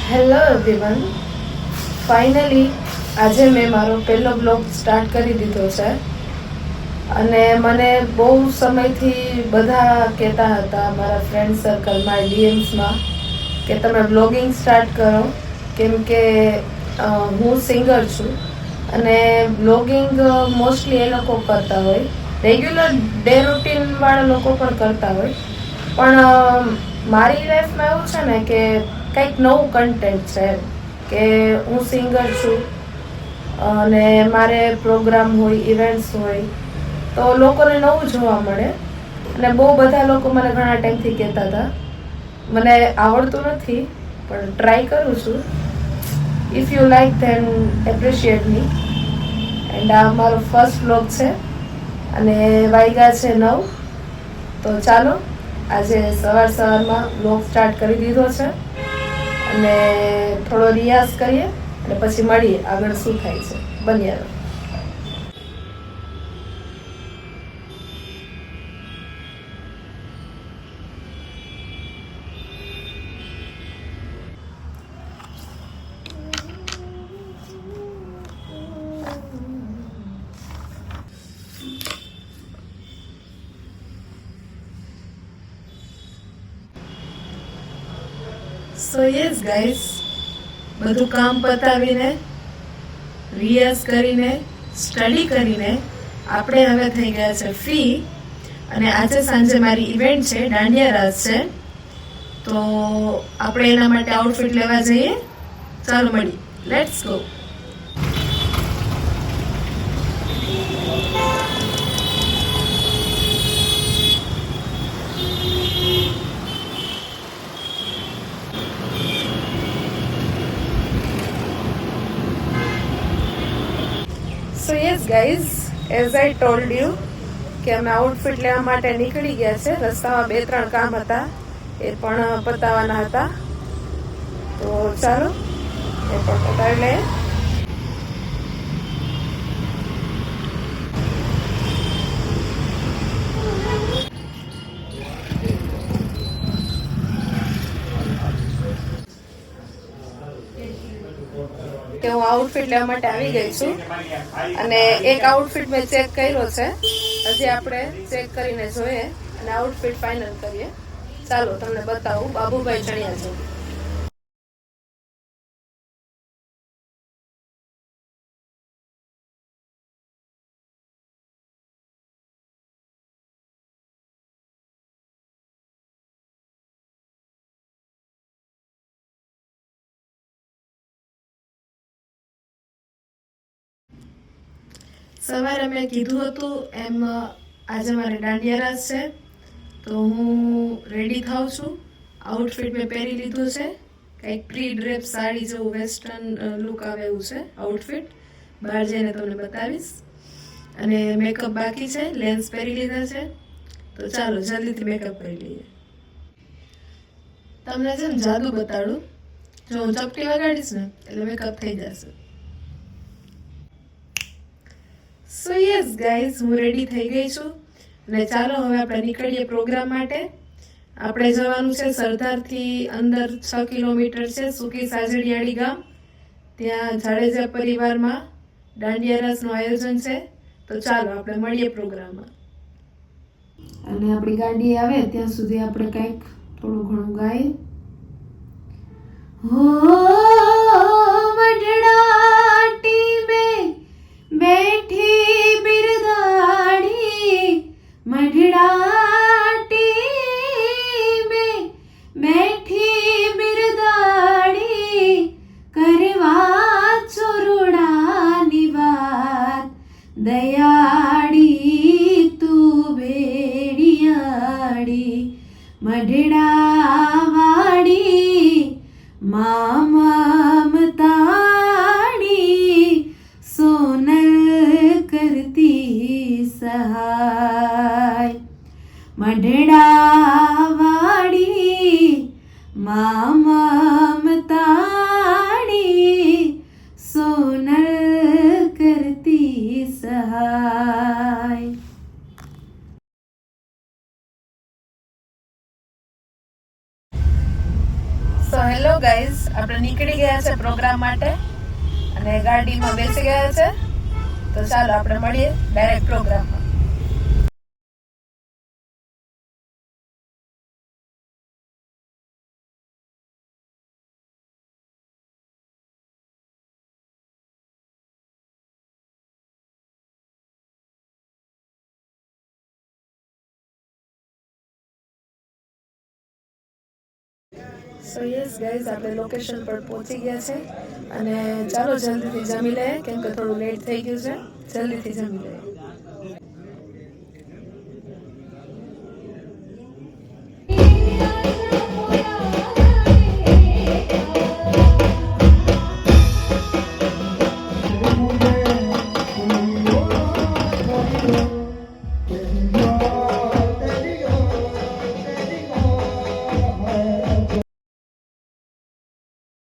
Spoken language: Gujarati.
હેલો એવરીવન, ફાઇનલી આજે મેં મારો પહેલો બ્લોગ સ્ટાર્ટ કરી દીધો છે અને મને બહુ સમયથી બધા કહેતા હતા મારા ફ્રેન્ડ સર્કલમાં, ડીએમ્સમાં કે તમે બ્લોગિંગ સ્ટાર્ટ કરો, કેમ કે હું સિંગર છું અને બ્લોગિંગ મોસ્ટલી એ લોકો કરતા હોય, રેગ્યુલર ડે રૂટીનવાળા લોકો પણ કરતા હોય, પણ મારી લાઈફમાં એવું છે ને કે કંઈક નવું કન્ટેન્ટ છે કે હું સિંગર છું અને મારે પ્રોગ્રામ હોય, ઇવેન્ટ્સ હોય તો લોકોને નવું જોવા મળે. અને બહુ બધા લોકો મને ઘણા ટાઈમથી કહેતા હતા. મને આવડતું નથી પણ ટ્રાય કરું છું. If you like then appreciate me. And આ મારો ફર્સ્ટ બ્લોગ છે અને વાગ્યા છે 9. તો ચાલો આજે સવારમાં બ્લોગ સ્ટાર્ટ કરી દીધો છે અને થોડો રિયાઝ કરીએ અને પછી મળીએ આગળ શું થાય છે. બન્યા રહો. સો યસ ગાઈસ, બધું કામ પતાવીને, રિયાઝ કરીને, સ્ટડી કરીને આપણે હવે થઈ ગયા છે ફ્રી. અને આજે સાંજે મારી ઇવેન્ટ છે, દાંડિયા રાસ છે, તો આપણે એના માટે આઉટફિટ લેવા જઈએ. ચાલો મળીએ, let's go. So yes guys, as I told you કે અમે આઉટફિટ લેવા માટે નીકળી ગયા છે. રસ્તામાં 2-3 કામ હતા, એ પણ પતાવવાના હતા, તો ચાલો એ પણ પતાવી લઈએ. કે હું આઉટફિટ લેવા માટે આવી ગઈ છું અને એક આઉટફિટ મેં ચેક કર્યો છે. હજી આપણે ચેક કરીને જોઈએ અને આઉટફિટ ફાઇનલ કરીએ. ચાલો તમને બતાવું. બાબુભાઈ ચણિયા છે. સવારે મેં કીધું હતું એમ આજે મારે દાંડિયા રાસ છે, તો હું રેડી થાઉં છું. આઉટફિટ મેં પહેરી લીધું છે, કંઈક પ્રી ડ્રેપ સાડી જેવું વેસ્ટર્ન લુક આવે એવું છે આઉટફિટ. બહાર જઈને તમને બતાવીશ. અને મેકઅપ બાકી છે, લેન્સ પહેરી લીધા છે, તો ચાલો જલ્દીથી મેકઅપ કરી લઈએ. તમને છે ને જાદુ બતાડું, જો હું ચપટી વગાડીશ ને એટલે મેકઅપ થઈ જશે. સો યસ ગાઈઝ, હું રેડી થઈ ગઈ છું અને ચાલો હવે આપણે નીકળીએ પ્રોગ્રામ માટે. આપણે જવાનું છે સરદારથી અંદર 6 કિલોમીટર છે, સુકી સાજડિયાળી ગામ. ત્યાં જાડેજા પરિવારમાં દાંડિયા રાસનું આયોજન છે, તો ચાલો આપણે મળીએ પ્રોગ્રામમાં. અને આપણી ગાડી આવે ત્યાં સુધી આપણે કંઈક થોડું ઘણું ગાઈએ. હો મઢડાટી મેં બેઠી બિરદાડી, મઢડાટી મેં બેઠી બિરદાડી, કરવા ચોરુડાની વાત દયાળી તું ભેડિયાળી, મઢડાવાડી માં મમતાડી, સોનલ કરતી સહાય, મઢડાવાડી માં મમતાડી, સોનલ કરતી સહાય. સો હેલો ગાઈઝ, આપણે નીકળી ગયા છે પ્રોગ્રામ માટે અને ગાડીમાં બેસી ગયા છે. તો ચાલો આપણે મળીએ ડાયરેક્ટ પ્રોગ્રામમાં. સો યસ ગાઈઝ, આપણે લોકેશન પર પહોંચી ગયા છે અને ચાલો જલ્દીથી જમી લઈએ, કેમ કે થોડું લેટ થઈ ગયું છે. જલ્દીથી જમી લઈએ.